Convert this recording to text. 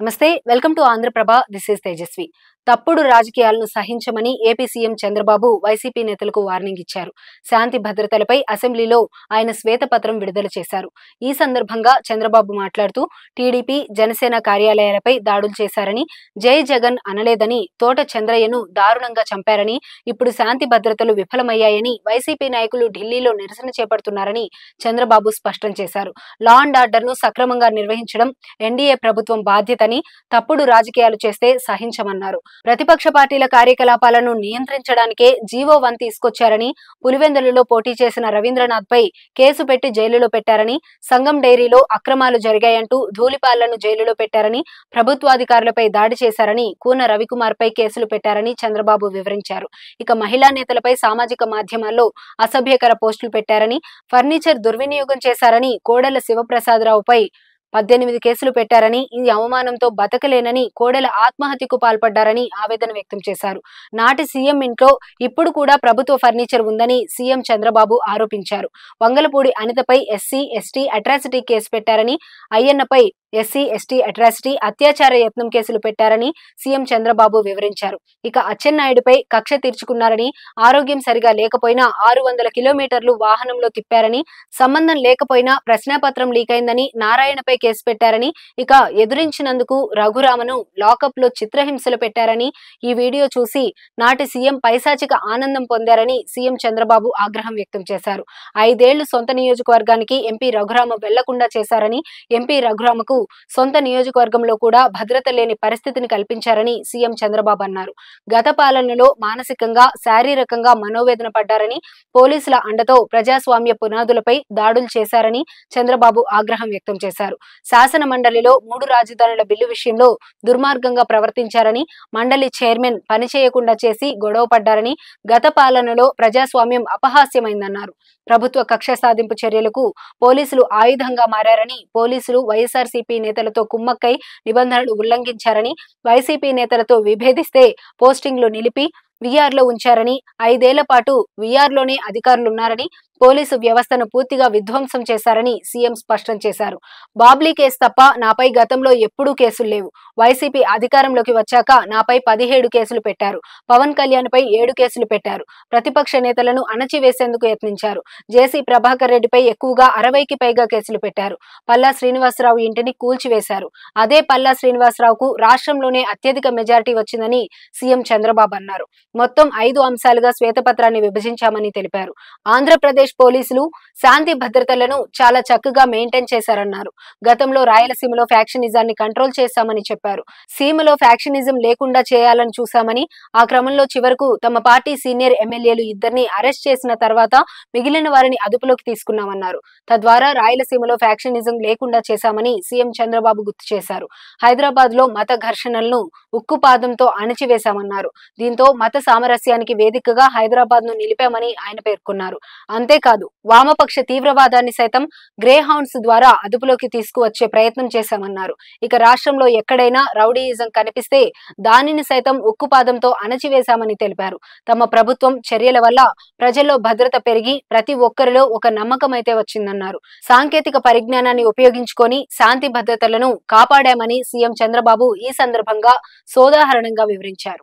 నమస్తే welcome to Andhra Prabha this is Tejaswi తప్పుడు రాజకీయాలను సహించమని ఏపీ సీఎం చంద్రబాబు వైసీపీ నేతలకు వార్నింగ్ ఇచ్చారు. శాంతి భద్రతలపై అసెంబ్లీలో ఆయన శ్వేతపత్రం విడుదల చేశారు. ఈ సందర్భంగా చంద్రబాబు మాట్లాడుతూ టీడీపీ జనసేన కార్యాలయాలపై దాడులు చేశారని, జై జగన్ అనలేదని, తోట చంద్రయ్యను దారుణంగా చంపారని, ఇప్పుడు శాంతి భద్రతలు విఫలమయ్యాయని వైసీపీ నాయకులు ఢిల్లీలో నిరసన చేపడుతున్నారని చంద్రబాబు స్పష్టం చేశారు. లా అండ్ ఆర్డర్ ను సక్రమంగా నిర్వహించడం ఎన్డీఏ ప్రభుత్వం బాధ్యతని, తప్పుడు రాజకీయాలు చేస్తే సహించమన్నారు. ప్రతిపక్ష పార్టీల కార్యకలాపాలను నియంత్రించడానికే జీవో 1 తీసుకొచ్చారని, పులివెందులలో పోటీ చేసిన రవీంద్రనాథ్ పై కేసు పెట్టి జైలులో పెట్టారని, సంగం డైరీలో అక్రమాలు జరిగాయంటూ ధూళిపాలను జైలులో పెట్టారని, ప్రభుత్వాధికారులపై దాడి చేశారని, కూన రవికుమార్ పై కేసులు పెట్టారని చంద్రబాబు వివరించారు. ఇక మహిళా నేతలపై సామాజిక మాధ్యమాల్లో అసభ్యకర పోస్టులు పెట్టారని, ఫర్నిచర్ దుర్వినియోగం చేశారని, కోడెల శివప్రసాదరావుపై 18 కేసులు పెట్టారని, ఈ అవమానంతో బతకలేనని, కోడెల ఆత్మహత్యకు పాల్పడ్డారని ఆవేదన వ్యక్తం చేశారు. నాటి సీఎం ఇంట్లో ఇప్పుడు కూడా ప్రభుత్వ ఫర్నిచర్ ఉందని సీఎం చంద్రబాబు ఆరోపించారు. వంగలపూడి అనితపై ఎస్సీ ఎస్టీ అట్రాసిటీ కేసు పెట్టారని, అయ్యన్నపై ఎస్సీ ఎస్టీ అట్రాసిటీ అత్యాచార యత్నం కేసులు పెట్టారని సీఎం చంద్రబాబు వివరించారు. ఇక అచ్చెన్నాయుడిపై కక్ష తీర్చుకున్నారని, ఆరోగ్యం సరిగా లేకపోయినా 600 కిలోమీటర్లు వాహనంలో తిప్పారని, సంబంధం లేకపోయినా ప్రశ్నాపత్రం లీక్ అయిందని నారాయణపై కేసు పెట్టారని, ఇక ఎదురించినందుకు రఘురామను లాకప్ లో చిత్రహింసలు పెట్టారని, ఈ వీడియో చూసి నాటి సీఎం పైశాచిక ఆనందం పొందారని సీఎం చంద్రబాబు ఆగ్రహం వ్యక్తం చేశారు. 5 ఏళ్లు సొంత నియోజకవర్గానికి ఎంపీ రఘురామ వెళ్లకుండా చేశారని, ఎంపీ రఘురామకు సొంత నియోజకవర్గంలో కూడా భద్రత లేని పరిస్థితిని కల్పించారని సీఎం చంద్రబాబు అన్నారు. గత పాలనలో మానసికంగా, శారీరకంగా మనోవేదన పడ్డారని, పోలీసుల అండతో ప్రజాస్వామ్య పునాదులపై దాడులు చేశారని చంద్రబాబు ఆగ్రహం వ్యక్తం చేశారు. శాసన మండలిలో 3 రాజధానుల బిల్లు విషయంలో దుర్మార్గంగా ప్రవర్తించారని, మండలి చైర్మన్ పనిచేయకుండా చేసి గొడవ పడ్డారని, గత పాలనలో ప్రజాస్వామ్యం అపహాస్యమైందన్నారు. ప్రభుత్వ కక్ష సాధింపు చర్యలకు పోలీసులు ఆయుధంగా మారారని, పోలీసులు వైఎస్ఆర్సీపీ నేతలతో కుమ్మక్కై నిబంధనలు ఉల్లంఘించారని, వైసీపీ నేతలతో విభేదిస్తే పోస్టింగ్లు నిలిపి వీఆర్లో ఉంచారని, 5 ఏళ్ల పాటు వీఆర్లోనే అధికారులున్నారని, పోలీసు వ్యవస్థను పూర్తిగా విధ్వంసం చేశారని సీఎం స్పష్టం చేశారు. బాబ్లీ కేసు తప్ప నాపై గతంలో ఎప్పుడూ కేసులు లేవు. వైసీపీ అధికారంలోకి వచ్చాక నాపై 17 కేసులు పెట్టారు. పవన్ కళ్యాణ్ పై 7 కేసులు పెట్టారు. ప్రతిపక్ష నేతలను అణచివేసేందుకు యత్నించారు. జేసీ ప్రభాకర్ రెడ్డిపై ఎక్కువగా 60కి పైగా కేసులు పెట్టారు. పల్లా శ్రీనివాసరావు ఇంటిని కూల్చివేశారు. అదే పల్లా శ్రీనివాసరావుకు రాష్ట్రంలోనే అత్యధిక మెజారిటీ వచ్చిందని సీఎం చంద్రబాబు అన్నారు. మొత్తం 5 అంశాలుగా శ్వేతపత్రాన్ని విభజించామని తెలిపారు. ఆంధ్రప్రదేశ్ పోలీసులు శాంతి భద్రతలను చాలా చక్కగా మెయింటైన్ చేశారన్నారు. గతంలో రాయలసీమలో ఫ్యాక్షనిజాన్ని కంట్రోల్ చేశామని చెప్పారు. సీమలో ఫ్యాక్షనిజం లేకుండా చేయాలని చూశామని, ఆ క్రమంలో చివరకు తమ పార్టీ సీనియర్ ఎమ్మెల్యేలు 2ని అరెస్ట్ చేసిన తర్వాత మిగిలిన వారిని అదుపులోకి తీసుకున్నామన్నారు. తద్వారా రాయలసీమలో ఫ్యాక్షనిజం లేకుండా చేశామని సీఎం చంద్రబాబు గుర్తు చేశారు. హైదరాబాద్ లో మత ఘర్షణలను ఉక్కుపాదంతో అణచివేశామన్నారు. దీంతో మత సామరస్యానికి వేదికగా హైదరాబాద్ ను నిలిపామని ఆయన పేర్కొన్నారు. అంతేకాదు వామపక్ష తీవ్రవాదాన్ని సైతం గ్రే హౌండ్స్ ద్వారా అదుపులోకి తీసుకువచ్చే ప్రయత్నం చేశామన్నారు. ఇక రాష్ట్రంలో ఎక్కడైనా రౌడీయిజం కనిపిస్తే దానిని సైతం ఉక్కుపాదంతో అణచివేశామని తెలిపారు. తమ ప్రభుత్వం చర్యల వల్ల ప్రజల్లో భద్రత పెరిగి ప్రతి ఒక్కరిలో ఒక నమ్మకం అయితే వచ్చిందన్నారు. సాంకేతిక పరిజ్ఞానాన్ని ఉపయోగించుకొని శాంతి భద్రతలను కాపాడామని సీఎం చంద్రబాబు ఈ సందర్భంగా సోదాహరణంగా వివరించారు.